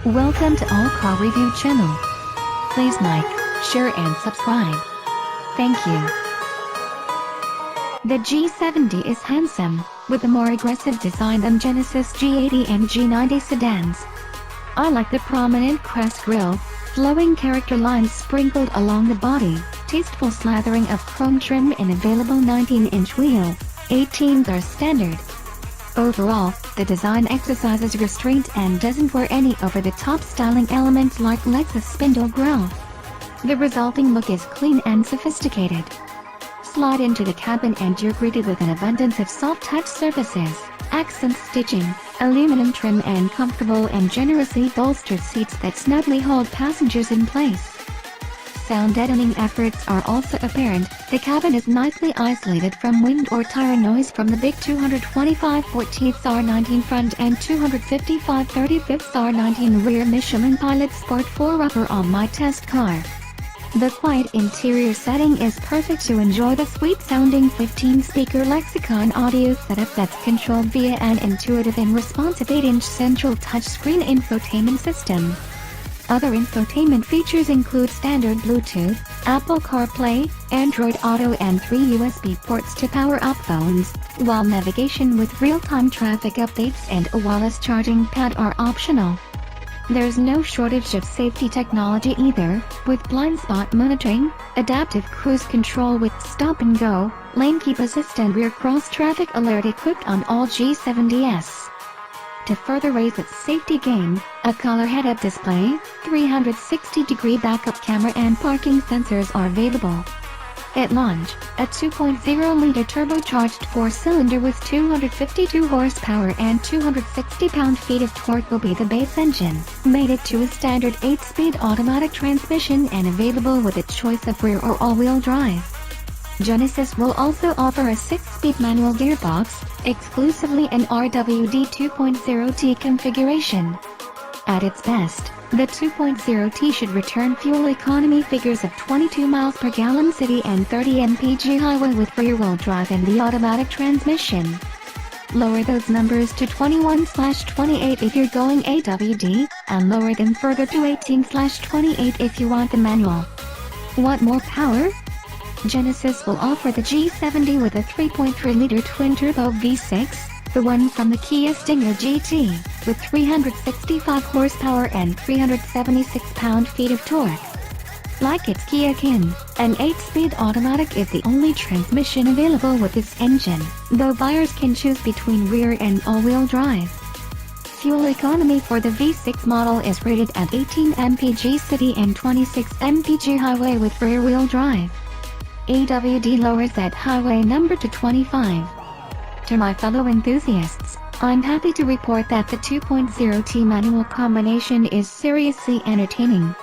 Welcome to All Car Review channel. Please like, share and subscribe. Thank you. The G70 is handsome, with a more aggressive design than Genesis G80 and G90 sedans. I like the prominent crest grille, flowing character lines sprinkled along the body, tasteful slathering of chrome trim and available 19-inch wheel, 18s are standard. Overall, the design exercises restraint and doesn't wear any over-the-top styling elements like Lexus spindle grille. The resulting look is clean and sophisticated. Slide into the cabin and you're greeted with an abundance of soft-touch surfaces, accent stitching, aluminum trim and comfortable and generously bolstered seats that snugly hold passengers in place. Sound deadening efforts are also apparent. The cabin is nicely isolated from wind or tire noise from the big 225 14th R19 front and 255 35th R19 rear Michelin Pilot Sport 4-upper on my test car. The quiet interior setting is perfect to enjoy the sweet-sounding 15-speaker Lexicon audio setup that's controlled via an intuitive and responsive 8-inch central touchscreen infotainment system. Other infotainment features include standard Bluetooth, Apple CarPlay, Android Auto and 3 USB ports to power up phones, while navigation with real-time traffic updates and a wireless charging pad are optional. There's no shortage of safety technology either, with blind spot monitoring, adaptive cruise control with stop and go, lane keep assist and rear cross traffic alert equipped on all G70s. To further raise its safety game, a color head-up display, 360-degree backup camera and parking sensors are available. At launch, a 2.0-liter turbocharged 4-cylinder with 252 horsepower and 260 pound-feet of torque will be the base engine, mated to a standard 8-speed automatic transmission and available with a choice of rear or all-wheel drive. Genesis will also offer a 6-speed manual gearbox, exclusively an RWD 2.0T configuration. At its best, the 2.0T should return fuel economy figures of 22 miles per gallon city and 30 mpg highway with rear-wheel drive and the automatic transmission. Lower those numbers to 21/28 if you're going AWD, and lower them further to 18/28 if you want the manual. Want more power? Genesis will offer the G70 with a 3.3-liter twin-turbo V6, the one from the Kia Stinger GT, with 365 horsepower and 376 pound-feet of torque. Like its Kia kin, an 8-speed automatic is the only transmission available with this engine, though buyers can choose between rear and all-wheel drive. Fuel economy for the V6 model is rated at 18 mpg city and 26 mpg highway with rear-wheel drive. AWD lowers that highway number to 25. To my fellow enthusiasts, I'm happy to report that the 2.0T manual combination is seriously entertaining.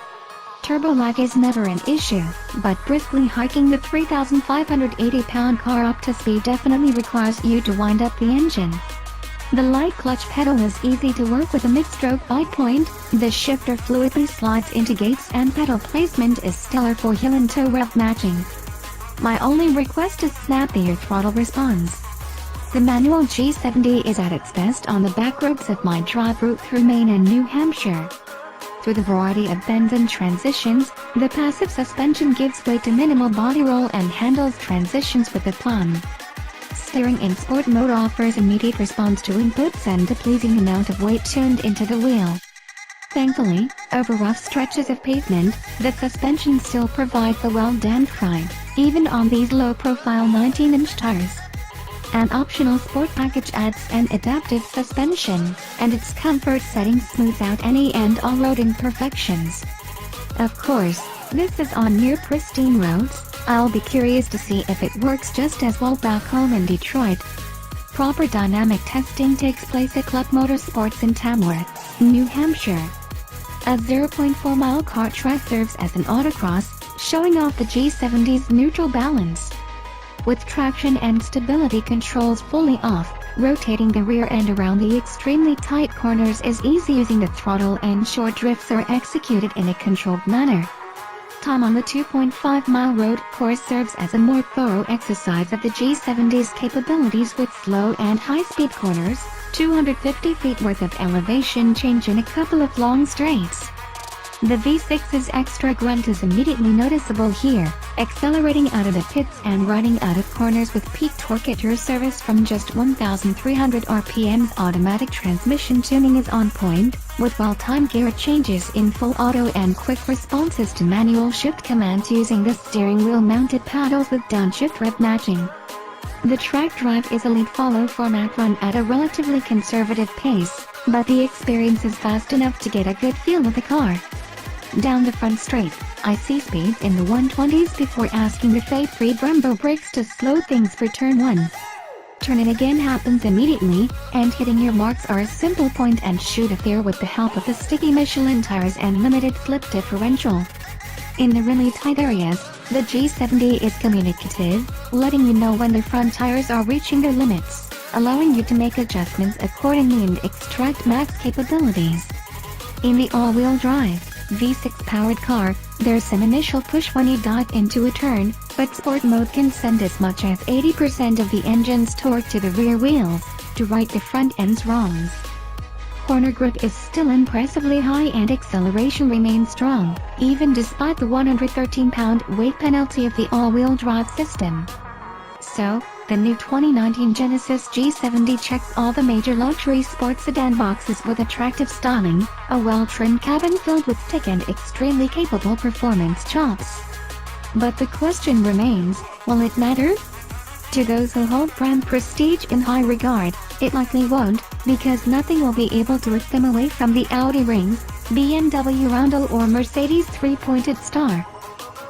Turbo lag is never an issue, but briskly hiking the 3,580-pound car up to speed definitely requires you to wind up the engine. The light clutch pedal is easy to work with a mid-stroke bipoint, the shifter fluidly slides into gates and pedal placement is stellar for heel and toe rev matching. My only request is snappier throttle response. The manual G70 is at its best on the back roads of my drive route through Maine and New Hampshire. Through the variety of bends and transitions, the passive suspension gives way to minimal body roll and handles transitions with aplomb. Steering in sport mode offers immediate response to inputs and a pleasing amount of weight tuned into the wheel. Thankfully, over rough stretches of pavement, the suspension still provides a well-damped ride, even on these low-profile 19-inch tires. An optional sport package adds an adaptive suspension, and its comfort setting smooths out any and all road imperfections. Of course, this is on near pristine roads. I'll be curious to see if it works just as well back home in Detroit. Proper dynamic testing takes place at Club Motorsports in Tamworth, New Hampshire. A 0.4-mile kart track serves as an autocross, showing off the G70's neutral balance. With traction and stability controls fully off, rotating the rear end around the extremely tight corners is easy using the throttle and short drifts are executed in a controlled manner. time on the 2.5-mile road course serves as a more thorough exercise of the G70's capabilities with slow and high-speed corners, 250 feet worth of elevation change in a couple of long straights. The V6's extra grunt is immediately noticeable here, accelerating out of the pits and riding out of corners with peak torque at your service from just 1,300 RPMs. Automatic transmission tuning is on point, with well-timed gear changes in full auto and quick responses to manual shift commands using the steering wheel mounted paddles with downshift rev matching. The track drive is a lead-follow format run at a relatively conservative pace, but the experience is fast enough to get a good feel of the car. Down the front straight, I see speeds in the 120s before asking the fade-free Brembo brakes to slow things for turn 1. Turn in again happens immediately, and hitting your marks are a simple point-and-shoot affair with the help of the sticky Michelin tires and limited slip differential. In the really tight areas, the G70 is communicative, letting you know when the front tires are reaching their limits, allowing you to make adjustments accordingly and extract max capabilities. In the all-wheel drive, V6-powered car, there's some initial push when you dive into a turn, but sport mode can send as much as 80% of the engine's torque to the rear wheels, to right the front end's wrongs. Corner grip is still impressively high and acceleration remains strong, even despite the 113-pound weight penalty of the all-wheel drive system. So, the new 2019 Genesis G70 checks all the major luxury sports sedan boxes with attractive styling, a well-trimmed cabin filled with thick and extremely capable performance chops. But the question remains, will it matter? To those who hold brand prestige in high regard, it likely won't, because nothing will be able to rip them away from the Audi rings, BMW roundel or Mercedes three-pointed star.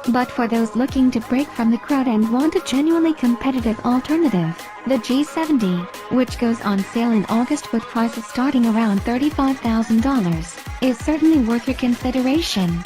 But for those looking to break from the crowd and want a genuinely competitive alternative, the G70, which goes on sale in August with prices starting around $35,000, is certainly worth your consideration.